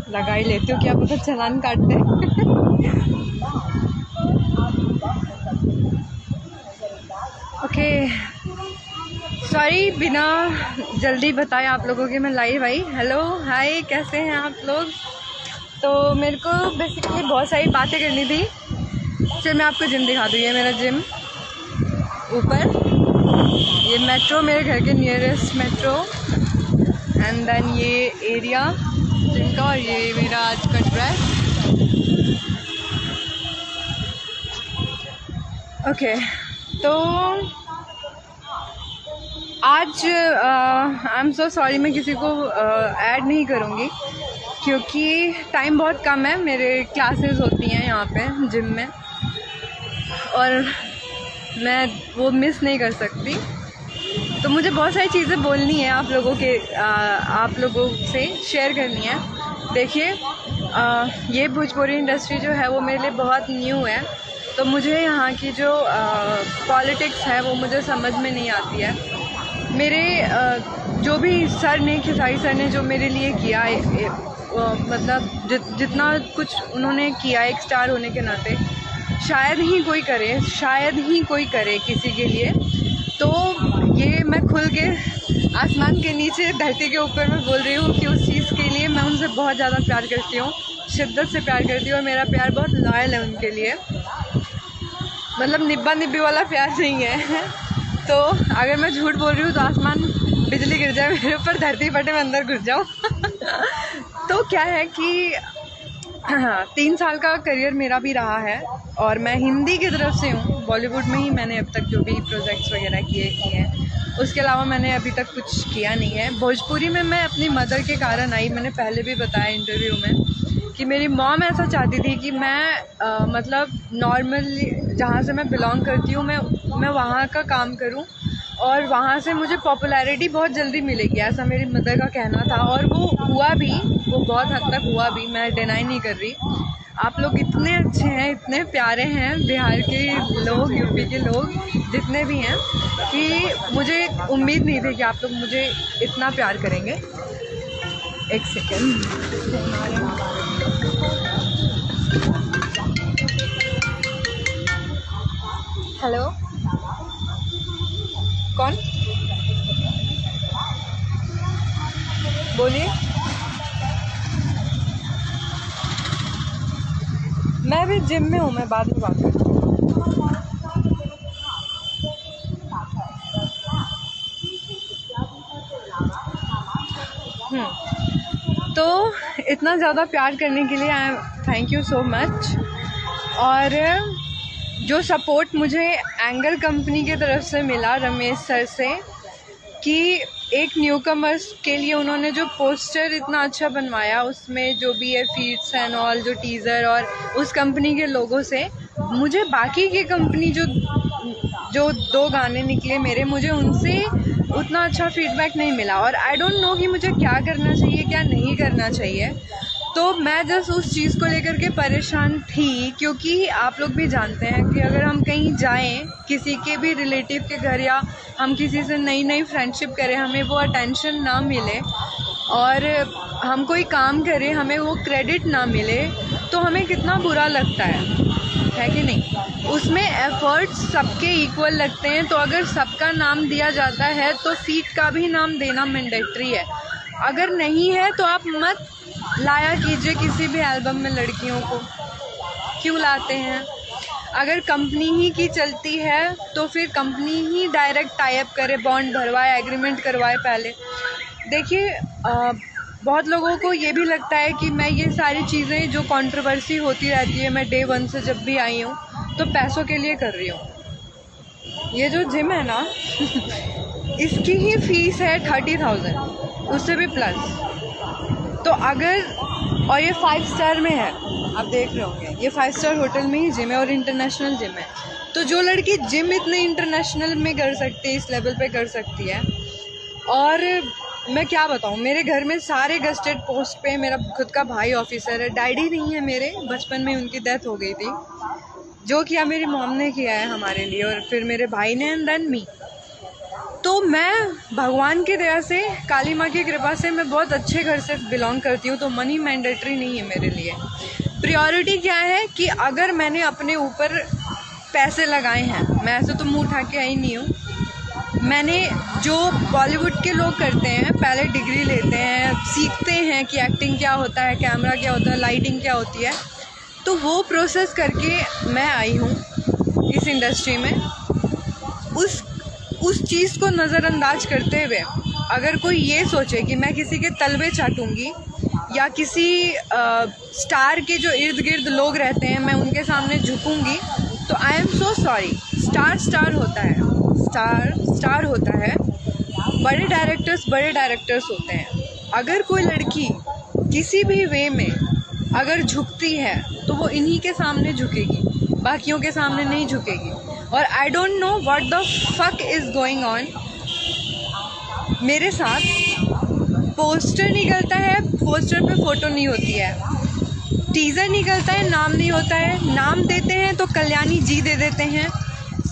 लगा ही लेती हूँ, क्या पता चालान काट दे। ओके सॉरी, बिना जल्दी बताए आप लोगों के मैं लाइव आई। हेलो हाय, कैसे हैं आप लोग? तो मेरे को बेसिकली बहुत सारी बातें करनी थी। चल मैं आपको जिम दिखा दूँ। ये मेरा जिम ऊपर, ये मेट्रो, मेरे घर के नियरेस्ट मेट्रो, एंड देन ये एरिया जिम का, और ये मेरा आज का ड्रेस। ओके तो आज आई एम सो सॉरी, मैं किसी को ऐड नहीं करूँगी क्योंकि टाइम बहुत कम है। मेरे क्लासेस होती हैं यहाँ पे जिम में और मैं वो मिस नहीं कर सकती। तो मुझे बहुत सारी चीज़ें बोलनी है आप लोगों से शेयर करनी है। देखिए ये भोजपुरी इंडस्ट्री जो है वो मेरे लिए बहुत न्यू है, तो मुझे यहाँ की जो पॉलिटिक्स है वो मुझे समझ में नहीं आती है। मेरे जो भी सर ने, खेसारी सर ने जो मेरे लिए किया, मतलब जितना कुछ उन्होंने किया एक स्टार होने के नाते, शायद ही कोई करे किसी के लिए। तो ये मैं खुल के आसमान के नीचे धरती के ऊपर मैं बोल रही हूँ कि उस चीज़ के लिए मैं उनसे बहुत ज़्यादा प्यार करती हूँ, शिद्दत से प्यार करती हूँ, और मेरा प्यार बहुत लॉयल है उनके लिए। मतलब निब्बा निब्बी वाला प्यार नहीं है। तो अगर मैं झूठ बोल रही हूँ तो आसमान बिजली गिर जाए मेरे ऊपर, धरती फटे, मैं अंदर घुस जाऊँ। तो क्या है कि 3 साल का करियर मेरा भी रहा है और मैं हिंदी की तरफ से हूँ। बॉलीवुड में ही मैंने अब तक जो भी प्रोजेक्ट्स वगैरह किए हैं, उसके अलावा मैंने अभी तक कुछ किया नहीं है। भोजपुरी में मैं अपनी मदर के कारण आई। मैंने पहले भी बताया इंटरव्यू में कि मेरी मॉम ऐसा चाहती थी कि मैं मतलब नॉर्मली जहाँ से मैं बिलोंग करती हूँ मैं वहाँ का काम करूँ और वहाँ से मुझे पॉपुलैरिटी बहुत जल्दी मिलेगी, ऐसा मेरी मदर का कहना था। और वो हुआ भी, वो बहुत हद तक हुआ भी, मैं डिनाई नहीं कर रही। आप लोग इतने अच्छे हैं, इतने प्यारे हैं, बिहार के लोग, यूपी के लोग जितने भी हैं, कि मुझे उम्मीद नहीं थी कि आप लोग मुझे इतना प्यार करेंगे। एक सेकेंड, हेलो, कौन? बोलिए। मैं भी जिम में हूँ, मैं बाद में बात करती हूँ। तो इतना ज़्यादा प्यार करने के लिए थैंक यू सो मच। और जो सपोर्ट मुझे एंगल कंपनी की तरफ से मिला, रमेश सर से, कि एक न्यूकमर्स के लिए उन्होंने जो पोस्टर इतना अच्छा बनवाया, उसमें जो भी है फीड्स एंड ऑल, जो टीज़र, और उस कंपनी के लोगों से मुझे बाकी की कंपनी जो 2 गाने निकले मेरे, मुझे उनसे उतना अच्छा फीडबैक नहीं मिला। और आई डोंट नो कि मुझे क्या करना चाहिए, क्या नहीं करना चाहिए। तो मैं जस्ट उस चीज़ को लेकर के परेशान थी, क्योंकि आप लोग भी जानते हैं कि अगर हम कहीं जाएं, किसी के भी रिलेटिव के घर, या हम किसी से नई फ्रेंडशिप करें, हमें वो अटेंशन ना मिले, और हम कोई काम करें हमें वो क्रेडिट ना मिले, तो हमें कितना बुरा लगता है कि नहीं? उसमें एफर्ट्स सबके इक्वल लगते हैं। तो अगर सबका नाम दिया जाता है तो सीट का भी नाम देना मैंडेटरी है। अगर नहीं है तो आप मत लाया कीजिए किसी भी एल्बम में लड़कियों को, क्यों लाते हैं? अगर कंपनी ही की चलती है तो फिर कंपनी ही डायरेक्ट टाई अप करे, बॉन्ड भरवाए, एग्रीमेंट करवाए पहले। देखिए बहुत लोगों को ये भी लगता है कि मैं ये सारी चीज़ें जो कंट्रोवर्सी होती रहती है, मैं डे 1 से जब भी आई हूँ तो पैसों के लिए कर रही हूँ। ये जो जिम है ना इसकी ही फीस है 30,000, उससे भी प्लस। तो अगर, और ये 5 स्टार में है, आप देख रहे होंगे, ये 5 स्टार होटल में ही जिम है और इंटरनेशनल जिम है। तो जो लड़की जिम इतने इंटरनेशनल में कर सकती है, इस लेवल पे कर सकती है, और मैं क्या बताऊँ, मेरे घर में सारे गस्टेड पोस्ट पे, मेरा खुद का भाई ऑफिसर है, डैडी नहीं है मेरे, बचपन में उनकी डेथ हो गई थी। जो किया मेरी मॉम ने किया है हमारे लिए, और फिर मेरे भाई ने, एंड देन मी। तो मैं भगवान की दया से, काली माँ की कृपा से मैं बहुत अच्छे घर से बिलोंग करती हूँ, तो मनी मैंडेटरी नहीं है मेरे लिए। प्रायोरिटी क्या है कि अगर मैंने अपने ऊपर पैसे लगाए हैं, मैं ऐसे तो मुँह उठा के आई नहीं हूँ, मैंने जो बॉलीवुड के लोग करते हैं, पहले डिग्री लेते हैं, सीखते हैं कि एक्टिंग क्या होता है, कैमरा क्या होता है, लाइटिंग क्या होती है, तो वो प्रोसेस करके मैं आई हूँ इस इंडस्ट्री में। उस चीज़ को नज़रअंदाज करते हुए अगर कोई ये सोचे कि मैं किसी के तलवे चाटूंगी या किसी स्टार के जो इर्द गिर्द लोग रहते हैं मैं उनके सामने झुकूंगी, तो I am so sorry. Star होता है, स्टार होता है, बड़े डायरेक्टर्स होते हैं। अगर कोई लड़की किसी भी वे में अगर झुकती है तो वो इन्हीं के सामने झुकेगी, बाकियों के सामने नहीं झुकेगी। और I don't know what the fuck is going on. मेरे साथ पोस्टर निकलता है, पोस्टर पे फ़ोटो नहीं होती है, टीज़र निकलता है, नाम नहीं होता है, नाम देते हैं तो कल्याणी जी दे देते हैं।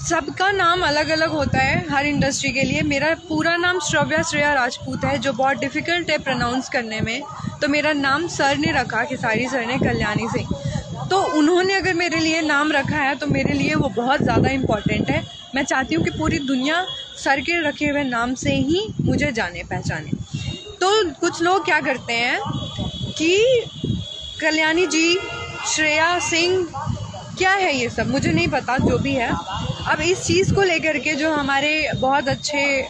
सबका नाम अलग अलग होता है हर इंडस्ट्री के लिए। मेरा पूरा नाम श्रेया राजपूत है, जो बहुत डिफ़िकल्ट है प्रोनाउंस करने में, तो मेरा नाम सर ने रखा, खेसारी सर ने, कल्याणी सिंह। तो उन्होंने अगर मेरे लिए नाम रखा है तो मेरे लिए वो बहुत ज़्यादा इम्पॉर्टेंट है। मैं चाहती हूँ कि पूरी दुनिया सर के रखे हुए नाम से ही मुझे जाने पहचाने। तो कुछ लोग क्या करते हैं कि कल्याणी जी, श्रेया सिंह, क्या है ये सब मुझे नहीं पता, जो भी है। अब इस चीज़ को लेकर के जो हमारे बहुत अच्छे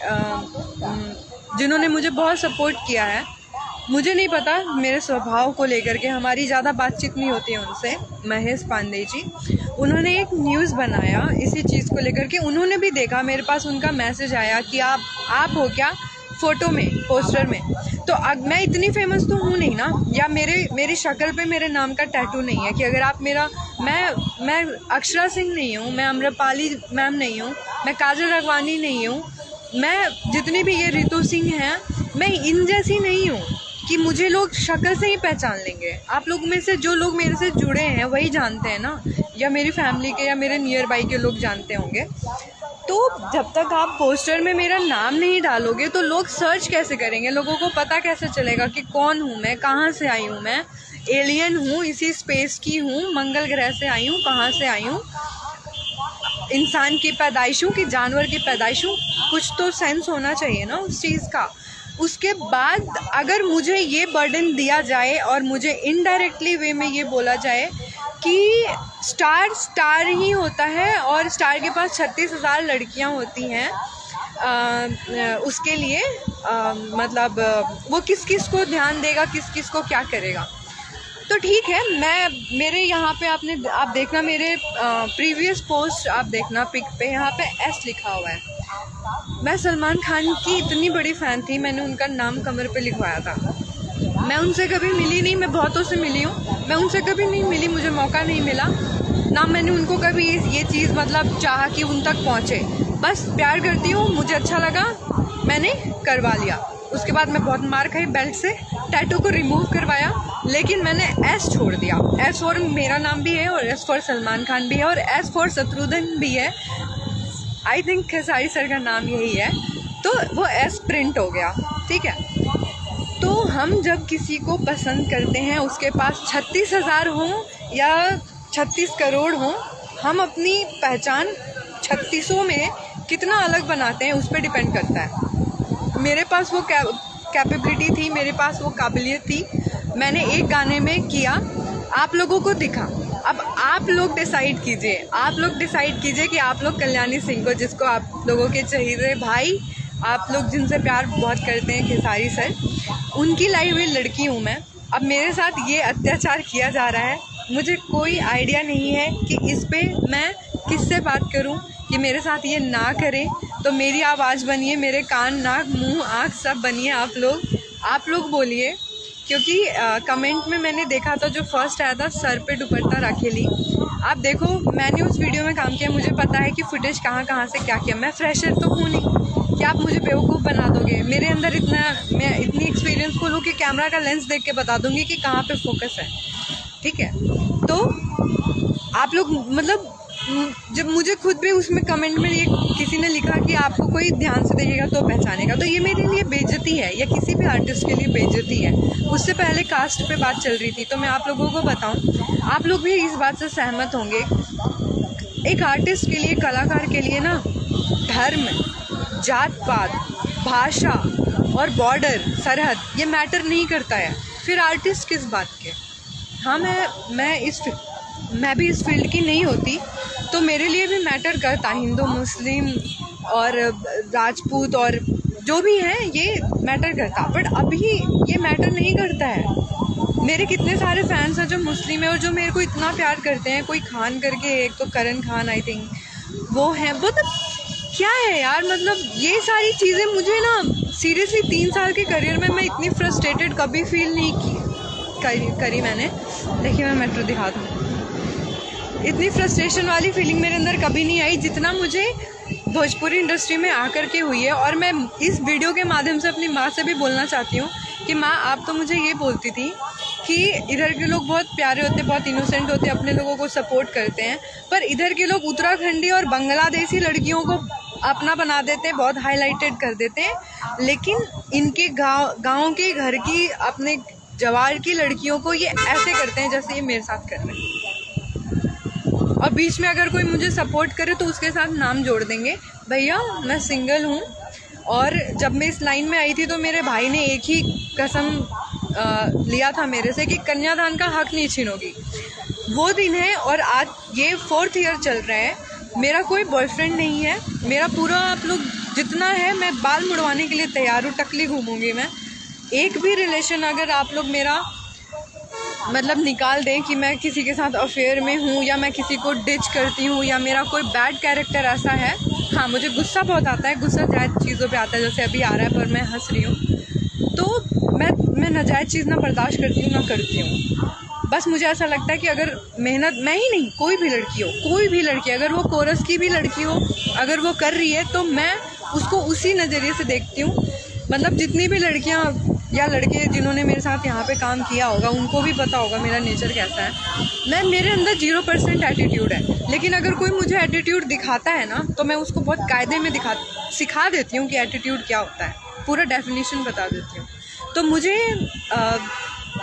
जिन्होंने मुझे बहुत सपोर्ट किया है, मुझे नहीं पता, मेरे स्वभाव को लेकर के हमारी ज़्यादा बातचीत नहीं होती है उनसे, महेश पांडे जी, उन्होंने एक न्यूज़ बनाया इसी चीज़ को लेकर के। उन्होंने भी देखा, मेरे पास उनका मैसेज आया कि आप हो क्या फ़ोटो में, पोस्टर में। तो मैं इतनी फेमस तो हूँ नहीं ना, या मेरी शक्ल पे मेरे नाम का टैटू नहीं है कि अगर आप मेरा, मैं अक्षरा सिंह नहीं हूँ, मैं अम्रपाली मैम नहीं हूँ, मैं काजल राघवानी नहीं हूँ, मैं जितनी भी ये रितु सिंह हैं, मैं इन जैसी नहीं हूँ कि मुझे लोग शक्ल से ही पहचान लेंगे। आप लोग में से जो लोग मेरे से जुड़े हैं वही जानते हैं ना, या मेरी फैमिली के या मेरे नियर बाई के लोग जानते होंगे। तो जब तक आप पोस्टर में मेरा नाम नहीं डालोगे तो लोग सर्च कैसे करेंगे, लोगों को पता कैसे चलेगा कि कौन हूँ मैं, कहाँ से आई हूँ मैं, एलियन हूँ, इसी स्पेस की हूँ, मंगल ग्रह से आई हूँ, कहाँ से आई हूँ, इंसान की पैदाइश हूँ कि जानवर की पैदाइश हूँ, कुछ तो सेंस होना चाहिए ना उस चीज़ का। उसके बाद अगर मुझे ये बर्डन दिया जाए और मुझे इनडायरेक्टली वे में ये बोला जाए कि स्टार ही होता है और स्टार के पास 36,000 लड़कियां होती हैं, उसके लिए मतलब वो किस किस को ध्यान देगा, किस किस को क्या करेगा। तो ठीक है, मेरे यहाँ पे आप देखना, मेरे प्रीवियस पोस्ट आप देखना, पिक पे यहाँ पे एस लिखा हुआ है। मैं सलमान खान की इतनी बड़ी फ़ैन थी, मैंने उनका नाम कमर पे लिखवाया था। मैं उनसे कभी मिली नहीं, मैं बहुतों से मिली हूँ, मैं उनसे कभी नहीं मिली, मुझे मौका नहीं मिला ना, मैंने उनको कभी ये चीज़ मतलब चाहा कि उन तक पहुँचे। बस प्यार करती हूँ, मुझे अच्छा लगा, मैंने करवा लिया। उसके बाद मैं बहुत मार खाई बेल्ट से, टैटू को रिमूव करवाया, लेकिन मैंने एस छोड़ दिया। एस फॉर मेरा नाम भी है और एस फॉर सलमान खान भी है और एस फॉर शत्रुघ्न भी है। आई थिंक खेसारी सर का नाम यही है, तो वो एस प्रिंट हो गया, ठीक है। तो हम जब किसी को पसंद करते हैं, उसके पास 36,000 हों या 36 करोड़ हों, हम अपनी पहचान 3600 में कितना अलग बनाते हैं उस पर डिपेंड करता है। मेरे पास वो कैपेबिलिटी थी, मेरे पास वो काबिलियत थी, मैंने एक गाने में किया, आप लोगों को दिखा। अब आप लोग डिसाइड कीजिए कि आप लोग कल्याणी सिंह को, जिसको आप लोगों के चहेते भाई, आप लोग जिनसे प्यार बहुत करते हैं, खेसारी सर, उनकी लाई हुई लड़की हूँ मैं। अब मेरे साथ ये अत्याचार किया जा रहा है, मुझे कोई आइडिया नहीं है कि इस पे मैं किससे बात करूं कि मेरे साथ ये ना करें। तो मेरी आवाज़ बनिए, मेरे कान, नाक, मुंह, आँख सब बनिए आप लोग बोलिए, क्योंकि कमेंट में मैंने देखा था, जो फर्स्ट आया था, सर पे दुपट्टा राखेली। आप देखो, मैंने उस वीडियो में काम किया, मुझे पता है कि फुटेज कहाँ से क्या किया। मैं फ्रेशर तो हूँ नहीं कि आप मुझे बेवकूफ़ बना दोगे। मेरे अंदर मैं इतनी एक्सपीरियंसफुल हूँ कि कैमरा का लेंस देख के बता दूँगी कि कहाँ पे फोकस है, ठीक है। तो आप लोग मतलब जब मुझे खुद भी उसमें कमेंट में ये किसी ने लिखा कि आपको कोई ध्यान से देखेगा तो पहचानेगा, तो ये मेरे लिए बेइज्जती है या किसी भी आर्टिस्ट के लिए बेइज्जती है। उससे पहले कास्ट पे बात चल रही थी, तो मैं आप लोगों को बताऊं, आप लोग भी इस बात से सहमत होंगे, एक आर्टिस्ट के लिए, कलाकार के लिए ना धर्म, जात पात, भाषा और बॉर्डर, सरहद ये मैटर नहीं करता है। फिर आर्टिस्ट किस बात के? हाँ, मैं भी इस फील्ड की नहीं होती तो मेरे लिए भी मैटर करता, हिंदू, मुस्लिम और राजपूत और जो भी है ये मैटर करता, बट अभी ये मैटर नहीं करता है। मेरे कितने सारे फैंस हैं जो मुस्लिम है और जो मेरे को इतना प्यार करते हैं। कोई खान करके, एक तो करण खान आई थिंक वो है, मतलब क्या है यार, मतलब ये सारी चीज़ें मुझे ना सीरियसली 3 साल के करियर में मैं इतनी फ्रस्ट्रेटेड कभी फील नहीं करी मैंने। देखिए मैं मेट्रो दिखाता हूँ, इतनी फ्रस्ट्रेशन वाली फीलिंग मेरे अंदर कभी नहीं आई जितना मुझे भोजपुरी इंडस्ट्री में आकर के हुई है। और मैं इस वीडियो के माध्यम से अपनी माँ से भी बोलना चाहती हूँ कि माँ, आप तो मुझे ये बोलती थी कि इधर के लोग बहुत प्यारे होते, बहुत इनोसेंट होते, अपने लोगों को सपोर्ट करते हैं, पर इधर के लोग उत्तराखंडी और बांग्लादेशी लड़कियों को अपना बना देते हैं, बहुत हाईलाइटेड कर देते हैं, लेकिन इनके गाँव के घर की, अपने जवार की लड़कियों को ये ऐसे करते हैं जैसे ये मेरे साथ कर रहे हैं। और बीच में अगर कोई मुझे सपोर्ट करे तो उसके साथ नाम जोड़ देंगे। भैया मैं सिंगल हूँ, और जब मैं इस लाइन में आई थी तो मेरे भाई ने एक ही कसम लिया था मेरे से कि कन्यादान का हक नहीं छीनोगी। वो दिन है और आज ये 4th ईयर चल रहा है, मेरा कोई बॉयफ्रेंड नहीं है। मेरा पूरा, आप लोग जितना है, मैं बाल मुड़वाने के लिए तैयार हूँ, टकली घूमूंगी मैं। एक भी रिलेशन अगर आप लोग मेरा मतलब निकाल दें कि मैं किसी के साथ अफेयर में हूँ या मैं किसी को डिच करती हूँ या मेरा कोई बैड कैरेक्टर ऐसा है, हाँ मुझे गुस्सा बहुत आता है, गुस्सा जायज़ चीज़ों पे आता है, जैसे अभी आ रहा है, पर मैं हंस रही हूँ, तो मैं नाजायज़ चीज़ ना बर्दाश्त करती हूँ ना करती हूँ। बस मुझे ऐसा लगता है कि अगर मेहनत, मैं ही नहीं, कोई भी लड़की हो, कोई भी लड़की, अगर वो कोरस की भी लड़की हो, अगर वो कर रही है तो मैं उसको उसी नज़रिए से देखती हूँ। मतलब जितनी भी लड़कियाँ या लड़के जिन्होंने मेरे साथ यहाँ पे काम किया होगा उनको भी पता होगा मेरा नेचर कैसा है। मेरे अंदर 0% एटीट्यूड है, लेकिन अगर कोई मुझे एटीट्यूड दिखाता है ना तो मैं उसको बहुत कायदे में सिखा देती हूँ कि एटीट्यूड क्या होता है, पूरा डेफिनेशन बता देती हूँ। तो मुझे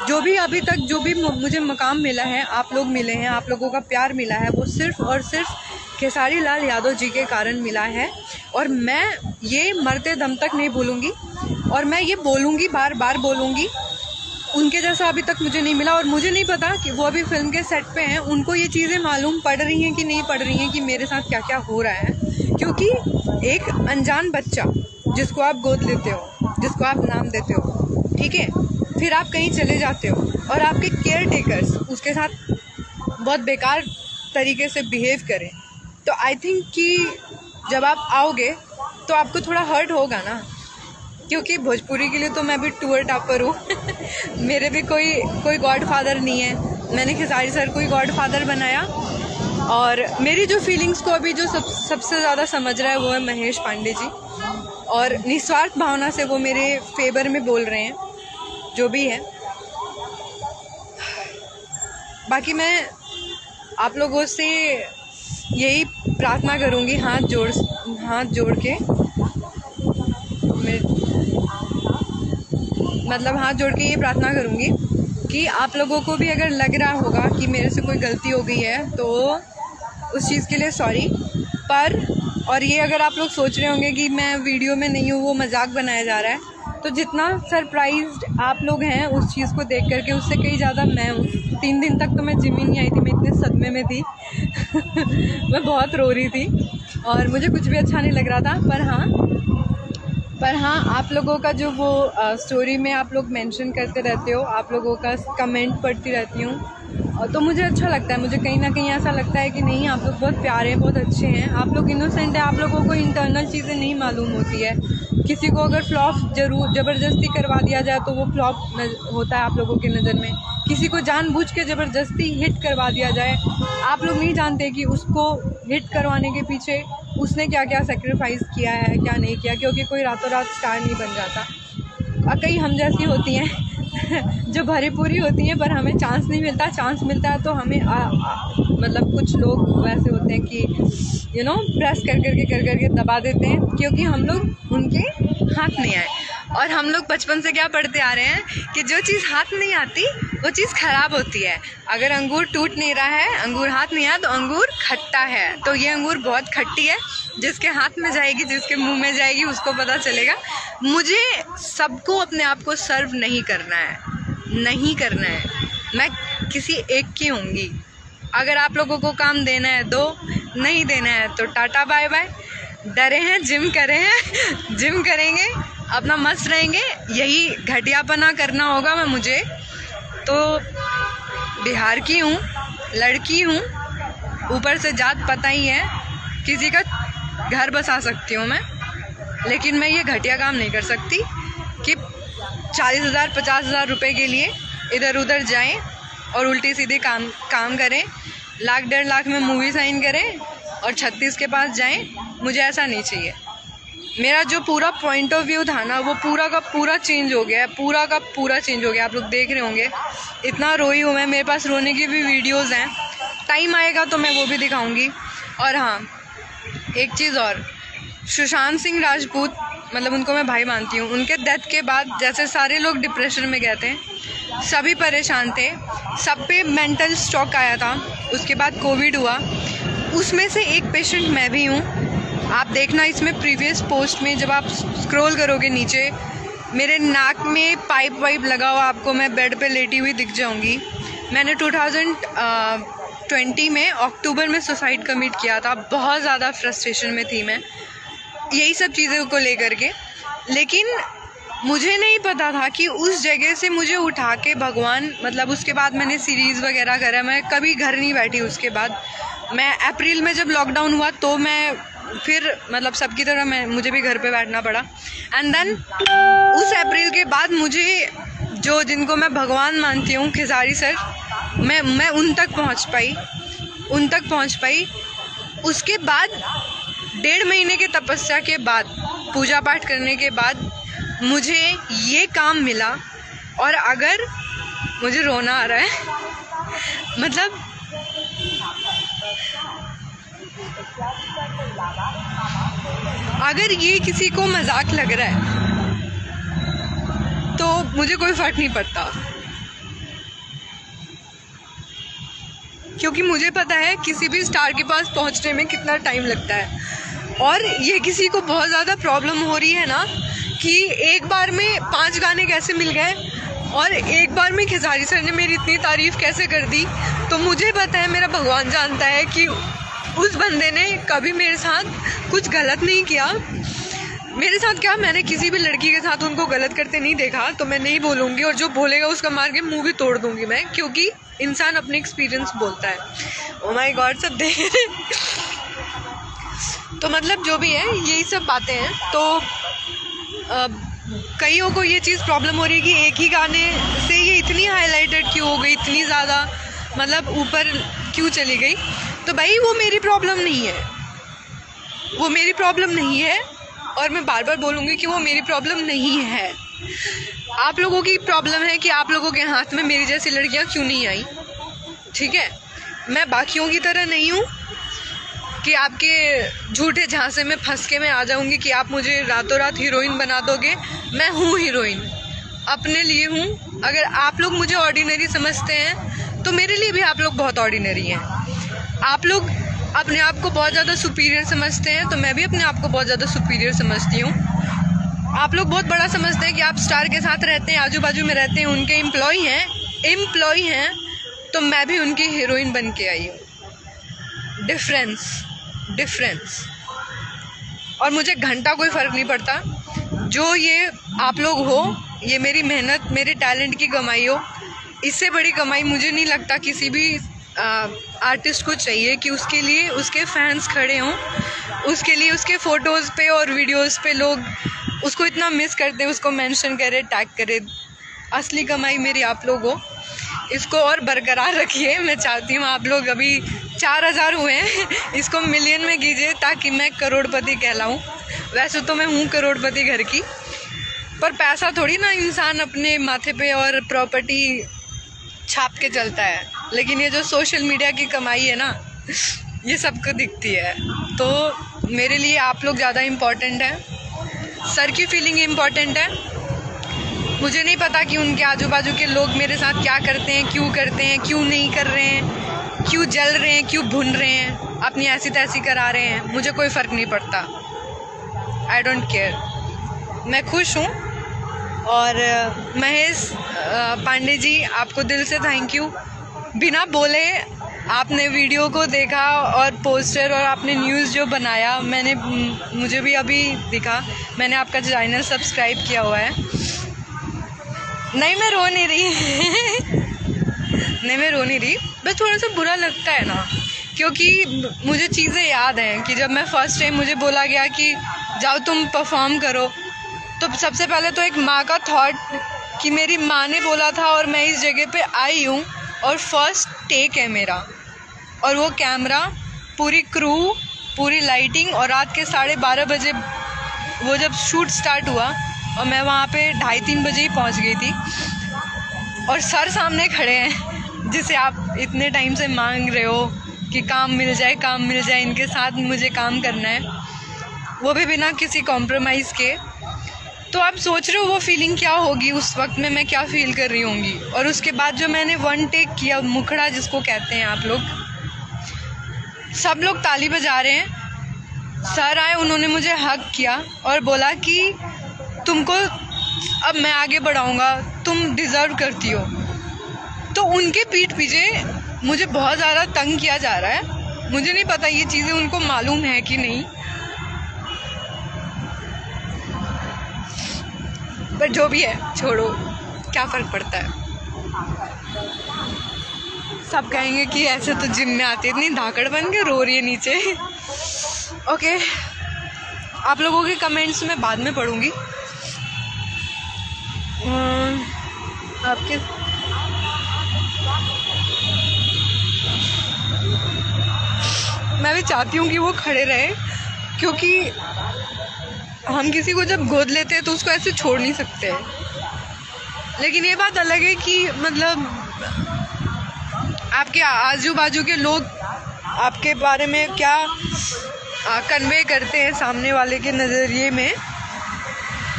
जो भी अभी तक जो भी मुझे मकाम मिला है, आप लोग मिले हैं, आप लोगों का प्यार मिला है, वो सिर्फ़ और सिर्फ खेसारी लाल यादव जी के कारण मिला है। और मैं ये मरते दम तक नहीं भूलूंगी, और मैं ये बोलूँगी, बार बार बोलूँगी, उनके जैसा अभी तक मुझे नहीं मिला। और मुझे नहीं पता कि वो अभी फिल्म के सेट पे हैं, उनको ये चीज़ें मालूम पड़ रही हैं कि नहीं पड़ रही हैं कि मेरे साथ क्या क्या हो रहा है। क्योंकि एक अनजान बच्चा जिसको आप गोद लेते हो, जिसको आप नाम देते हो, ठीक है, फिर आप कहीं चले जाते हो और आपके केयर टेकर्स उसके साथ बहुत बेकार तरीके से बिहेव करें, तो आई थिंक कि जब आप आओगे तो आपको थोड़ा हर्ट होगा ना। क्योंकि भोजपुरी के लिए तो मैं भी टूर टापर हूँ मेरे भी कोई गॉड फादर नहीं है। मैंने खेसारी सर को ही गॉड फादर बनाया, और मेरी जो फीलिंग्स को अभी जो सबसे ज़्यादा समझ रहा है वो है महेश पांडे जी, और निस्वार्थ भावना से वो मेरे फेवर में बोल रहे हैं, जो भी है। बाकी मैं आप लोगों से यही प्रार्थना करूँगी, हाथ जोड़ के, मतलब हाथ जोड़ के ये प्रार्थना करूँगी कि आप लोगों को भी अगर लग रहा होगा कि मेरे से कोई गलती हो गई है तो उस चीज़ के लिए सॉरी। पर और ये अगर आप लोग सोच रहे होंगे कि मैं वीडियो में नहीं हूँ, वो मजाक बनाया जा रहा है, तो जितना सरप्राइज्ड आप लोग हैं उस चीज़ को देख करके, उससे कई ज़्यादा मैं हूँ। 3 दिन तक तो मैं जिम ही नहीं आई थी, मैं इतने सदमे में थी मैं बहुत रो रही थी और मुझे कुछ भी अच्छा नहीं लग रहा था। पर हाँ आप लोगों का जो वो स्टोरी में आप लोग मेंशन करते रहते हो, आप लोगों का कमेंट पढ़ती रहती हूँ, तो मुझे अच्छा लगता है। मुझे कहीं ना कहीं ऐसा लगता है कि नहीं, आप लोग बहुत प्यारे हैं, बहुत अच्छे हैं, आप लोग इनोसेंट हैं, आप लोगों को इंटरनल चीज़ें नहीं मालूम होती है। किसी को अगर फ्लॉप ज़बरदस्ती करवा दिया जाए तो वो फ्लॉप होता है आप लोगों की नज़र में। किसी को जानबूझ के ज़बरदस्ती हिट करवा दिया जाए, आप लोग नहीं जानते कि उसको हिट करवाने के पीछे उसने क्या क्या सेक्रीफाइस किया है, क्या नहीं किया, क्योंकि कोई रातों रात स्टार नहीं बन जाता। कई हम जैसी होती हैं जो भरी पूरी होती हैं पर हमें चांस नहीं मिलता। चांस मिलता है तो हमें मतलब कुछ लोग वैसे होते हैं कि प्रेस कर करके दबा देते हैं, क्योंकि हम लोग उनके हाथ नहीं आए। और हम लोग बचपन से क्या पढ़ते आ रहे हैं कि जो चीज़ हाथ नहीं आती वो चीज़ ख़राब होती है। अगर अंगूर टूट नहीं रहा है, अंगूर हाथ नहीं आया तो अंगूर खट्टा है। तो ये अंगूर बहुत खट्टी है, जिसके हाथ में जाएगी, जिसके मुंह में जाएगी उसको पता चलेगा। मुझे सबको अपने आप को सर्व नहीं करना है, मैं किसी एक की होंगी। अगर आप लोगों को काम देना है दो, नहीं देना है तो टाटा बाय बाय। डरे हैं जिम करेंगे, अपना मस्त रहेंगे। यही घटियापना करना होगा मुझे तो बिहार की हूँ, लड़की हूँ, ऊपर से जात पता ही है, किसी का घर बसा सकती हूँ मैं, लेकिन मैं ये घटिया काम नहीं कर सकती कि 40,000 50,000 रुपये के लिए इधर उधर जाएं और उल्टी सीधे काम करें, 1 लाख 1.5 लाख में मूवी साइन करें और 36 के पास जाएं। मुझे ऐसा नहीं चाहिए। मेरा जो पूरा पॉइंट ऑफ व्यू था ना वो पूरा का पूरा चेंज हो गया है, पूरा का पूरा चेंज हो गया। आप लोग देख रहे होंगे इतना रोई हूँ मैं, मेरे पास रोने की भी वीडियोज़ हैं, टाइम आएगा तो मैं वो भी दिखाऊँगी। और हाँ, एक चीज़ और, सुशांत सिंह राजपूत, मतलब उनको मैं भाई मानती हूँ, उनके डेथ के बाद जैसे सारे लोग डिप्रेशन में गए थे, सभी परेशान थे, सब पे मेंटल स्ट्रोक आया था, उसके बाद कोविड हुआ, उसमें से एक पेशेंट मैं भी हूँ। आप देखना इसमें प्रीवियस पोस्ट में जब आप स्क्रॉल करोगे नीचे, मेरे नाक में पाइप लगा हुआ आपको मैं बेड पे लेटी हुई दिख जाऊँगी। मैंने 2020 में अक्टूबर में सुसाइड कमिट किया था। बहुत ज़्यादा फ्रस्ट्रेशन में थी मैं यही सब चीज़ों को लेकर के, लेकिन मुझे नहीं पता था कि उस जगह से मुझे उठा के भगवान, मतलब उसके बाद मैंने सीरीज़ वगैरह करा, मैं कभी घर नहीं बैठी। उसके बाद मैं अप्रैल में जब लॉकडाउन हुआ तो मैं फिर मतलब सबकी तरह मुझे भी घर पे बैठना पड़ा। एंड देन उस अप्रैल के बाद मुझे जिनको मैं भगवान मानती हूँ, खेसारी सर, मैं उन तक पहुँच पाई। उसके बाद 1.5 महीने के तपस्या के बाद, पूजा पाठ करने के बाद मुझे ये काम मिला। और अगर मुझे रोना आ रहा है, मतलब अगर ये किसी को मजाक लग रहा है तो मुझे कोई फ़र्क नहीं पड़ता, क्योंकि मुझे पता है किसी भी स्टार के पास पहुंचने में कितना टाइम लगता है। और ये किसी को बहुत ज़्यादा प्रॉब्लम हो रही है ना कि एक बार में 5 गाने कैसे मिल गए और एक बार में खेसारी सर ने मेरी इतनी तारीफ़ कैसे कर दी। तो मुझे पता है, मेरा भगवान जानता है कि उस बंदे ने कभी मेरे साथ कुछ गलत नहीं किया। मेरे साथ क्या, मैंने किसी भी लड़की के साथ उनको गलत करते नहीं देखा, तो मैं नहीं बोलूँगी, और जो बोलेगा उसका मार के मुँह भी तोड़ दूँगी मैं, क्योंकि इंसान अपने एक्सपीरियंस बोलता है। ओ माय गॉड, सब देख तो मतलब जो भी है यही सब बातें हैं। तो कईयों को ये चीज़ प्रॉब्लम हो रही है कि एक ही गाने से ये इतनी हाईलाइटेड क्यों हो गई, इतनी ज़्यादा मतलब ऊपर क्यों चली गई। तो भाई वो मेरी प्रॉब्लम नहीं है, और मैं बार बार बोलूँगी कि वो मेरी प्रॉब्लम नहीं है। आप लोगों की प्रॉब्लम है कि आप लोगों के हाथ में मेरी जैसी लड़कियाँ क्यों नहीं आई। ठीक है, मैं बाकियों की तरह नहीं हूँ कि आपके झूठे झांसे में फंस के मैं आ जाऊँगी कि आप मुझे रातों रात हीरोइन बना दोगे। मैं हूँ हीरोइन, अपने लिए हूँ। अगर आप लोग मुझे ऑर्डिनरी समझते हैं तो मेरे लिए भी आप लोग बहुत ऑर्डिनरी हैं। आप लोग अपने आप को बहुत ज़्यादा सुपीरियर समझते हैं तो मैं भी अपने आप को बहुत ज़्यादा सुपीरियर समझती हूँ। आप लोग बहुत बड़ा समझते हैं कि आप स्टार के साथ रहते हैं, आजू बाजू में रहते हैं, उनके एम्प्लॉय हैं, तो मैं भी उनकी हीरोइन बन के आई हूँ। डिफरेंस। और मुझे घंटा कोई फ़र्क नहीं पड़ता। जो ये आप लोग हो, ये मेरी मेहनत, मेरे टैलेंट की कमाई हो। इससे बड़ी कमाई मुझे नहीं लगता किसी भी आर्टिस्ट को चाहिए कि उसके लिए उसके फैंस खड़े हों, उसके लिए उसके फ़ोटोज़ पे और वीडियोज़ पे लोग उसको इतना मिस करते हैं, उसको मेंशन करे, टैग करे। असली कमाई मेरी आप लोग हो, इसको और बरकरार रखिए। मैं चाहती हूँ आप लोग, अभी 4000 हुए हैं, इसको मिलियन में कीजिए ताकि मैं करोड़पति कहलाऊँ। वैसे तो मैं हूँ करोड़पति घर की, पर पैसा थोड़ी ना इंसान अपने माथे पे और प्रॉपर्टी छाप के चलता है, लेकिन ये जो सोशल मीडिया की कमाई है ना, ये सबको दिखती है। तो मेरे लिए आप लोग ज़्यादा इम्पोर्टेंट हैं, सर की फीलिंग इम्पोर्टेंट है। मुझे नहीं पता कि उनके आजू बाजू के लोग मेरे साथ क्या करते हैं, क्यों नहीं कर रहे हैं, क्यों जल रहे हैं, क्यों भुन रहे हैं, अपनी ऐसी तैसी करा रहे हैं। मुझे कोई फ़र्क नहीं पड़ता, आई डोंट केयर। मैं खुश हूँ। और महेश पांडे जी, आपको दिल से थैंक यू। बिना बोले आपने वीडियो को देखा और पोस्टर और आपने न्यूज़ जो बनाया, मुझे भी अभी दिखा, मैंने आपका चैनल सब्सक्राइब किया हुआ है। नहीं मैं रो नहीं रही नहीं मैं रो नहीं रही, बस थोड़ा सा बुरा लगता है ना, क्योंकि मुझे चीज़ें याद हैं कि जब मैं फ़र्स्ट टाइम मुझे बोला गया कि जाओ तुम परफॉर्म करो, तो सबसे पहले तो एक माँ का थॉट कि मेरी माँ ने बोला था और मैं इस जगह पे आई हूँ और फर्स्ट टेक है मेरा, और वो कैमरा, पूरी क्रू, पूरी लाइटिंग, और रात के 12:30 बजे वो जब शूट स्टार्ट हुआ और मैं वहाँ पे 2:30-3 बजे ही पहुँच गई थी, और सर सामने खड़े हैं जिसे आप इतने टाइम से मांग रहे हो कि काम मिल जाए, इनके साथ मुझे काम करना है, वो भी बिना किसी कॉम्प्रोमाइज़ के। तो आप सोच रहे हो वो फीलिंग क्या होगी उस वक्त में, मैं क्या फ़ील कर रही होंगी। और उसके बाद जो मैंने 1 टेक किया, मुखड़ा जिसको कहते हैं आप लोग, सब लोग ताली बजा रहे हैं। सर आए, उन्होंने मुझे हग किया और बोला कि तुमको अब मैं आगे बढ़ाऊँगा, तुम डिज़र्व करती हो। तो उनके पीठ पीछे मुझे बहुत ज़्यादा तंग किया जा रहा है। मुझे नहीं पता ये चीज़ें उनको मालूम है कि नहीं, पर जो भी है छोड़ो, क्या फ़र्क पड़ता है। सब कहेंगे कि ऐसे तो जिम में आती है, इतनी धाकड़ बन के रो रही है नीचे। ओके, आप लोगों के कमेंट्स में बाद में पढ़ूँगी। आपके मैं भी चाहती हूँ कि वो खड़े रहे, क्योंकि हम किसी को जब गोद लेते हैं तो उसको ऐसे छोड़ नहीं सकते। लेकिन ये बात अलग है कि मतलब आपके आजू बाजू के लोग आपके बारे में क्या कन्वे करते हैं सामने वाले के नज़रिए में,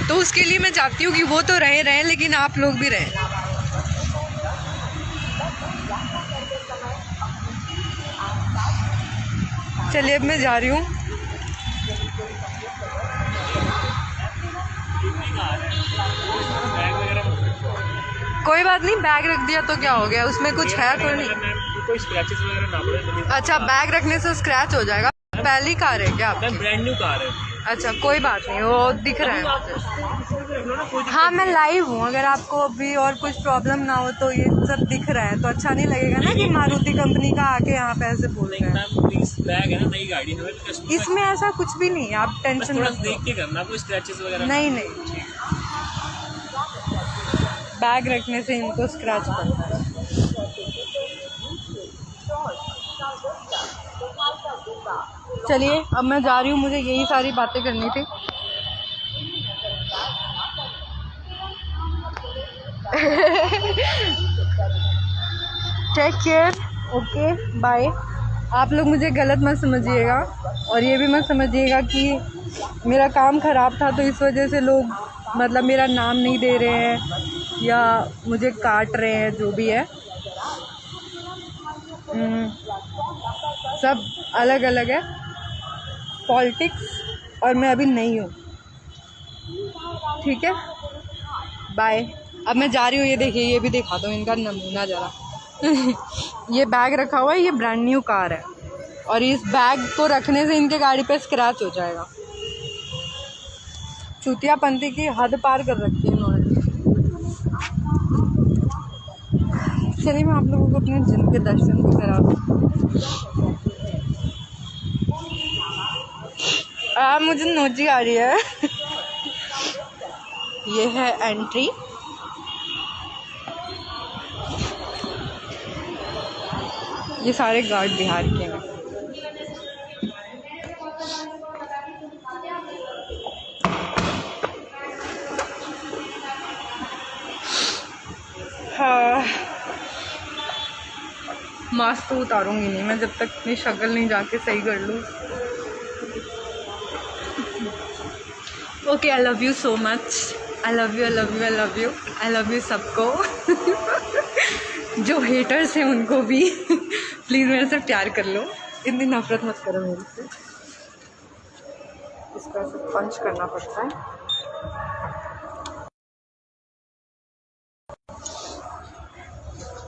तो उसके लिए मैं चाहती हूँ कि वो तो रहें, लेकिन आप लोग भी रहें। चलिए अब मैं जा रही हूँ। कोई बात नहीं, बैग रख दिया तो क्या हो गया, उसमें कुछ है तो नहीं। कोई स्क्रैचेस वगैरह ना पड़े। अच्छा, बैग रखने से स्क्रैच हो जाएगा। पहली कार है क्या आपकी? ब्रांड न्यू कार है। अच्छा कोई बात नहीं, वो दिख रहा है मुझे। हाँ मैं लाइव हूँ, अगर आपको अभी और कुछ प्रॉब्लम ना हो तो ये सब दिख रहा है तो अच्छा नहीं लगेगा ना कि मारुति कंपनी का आके यहाँ पे ऐसे बोल रहे हैं। बैग है ना, नई गाड़ी है, इसमें ऐसा कुछ भी नहीं है, आप टेंशन मत देख के करना, कोई स्क्रैचेस वगैरह नहीं। बैग रखने से इनको स्क्रैच पड़ता है। चलिए अब मैं जा रही हूँ, मुझे यही सारी बातें करनी थी। Take care, okay bye. आप लोग मुझे गलत मत समझिएगा, और ये भी मत समझिएगा कि मेरा काम ख़राब था तो इस वजह से लोग मतलब मेरा नाम नहीं दे रहे हैं या मुझे काट रहे हैं, जो भी है सब अलग अलग है पॉलिटिक्स, और मैं अभी नहीं हूँ, ठीक है बाय। अब मैं जा रही हूँ। ये देखिए, ये भी दिखा दो इनका नमूना ज़रा। ये बैग रखा हुआ है, ये ब्रांड न्यू कार है, और इस बैग को रखने से इनके गाड़ी पे स्क्रैच हो जाएगा। चूतियापंती की हद पार कर रखी है इन्होंने। चलिए मैं आप लोगों को अपने जिम के दर्शन भी करा दूँ। मुझे नोची आ रही है। ये है एंट्री। ये सारे गार्ड बिहार के हैं। मास्क तो उतारूंगी नहीं मैं जब तक अपनी शक्ल नहीं जाके सही कर लूँ। Okay, I love you so much. I love you, I love you, I love you, I love you सबको। जो हेटर्स हैं उनको भी प्लीज़ मेरे से प्यार कर लो, इतनी नफरत मत करो मेरे से। इसका ऐसे पंच करना पड़ता है।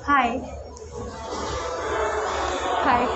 हाय हाय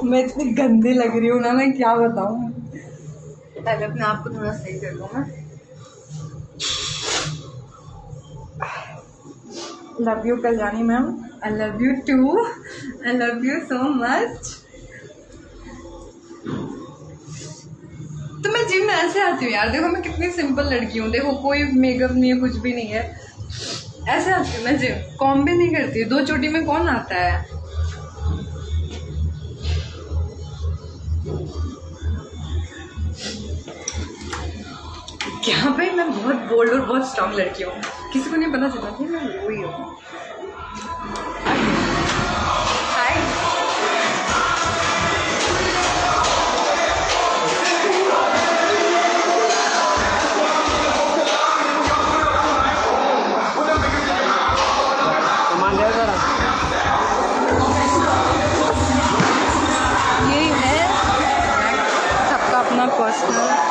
मैं इतनी गंदी लग रही हूँ ना, मैं क्या बताऊँ। पहले अपने आप को थोड़ा सही कर लूँ मैं। Love you Kalyani ma'am, I love you too, I love you so much. तो मैं जिम में ऐसे आती हूँ यार, देखो मैं कितनी सिंपल लड़की हूँ, देखो कोई मेकअप नहीं है, कुछ भी नहीं है, ऐसे आती हूँ मैं जिम। कॉम भी नहीं करती, 2 चोटी में कौन आता है। यहाँ पे मैं बहुत बोल्ड और बहुत स्ट्रांग लड़की हूँ, किसी को नहीं पता चला कि मैं वो ही हूँ। यही है सबका अपना पर्सनल।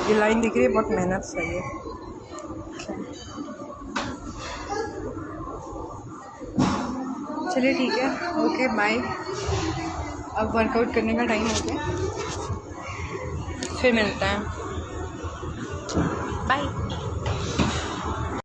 ये लाइन दिख रही है, बहुत मेहनत से है। चलिए ठीक है, ओके बाय। अब वर्कआउट करने का टाइम हो गया, फिर मिलता है, बाय।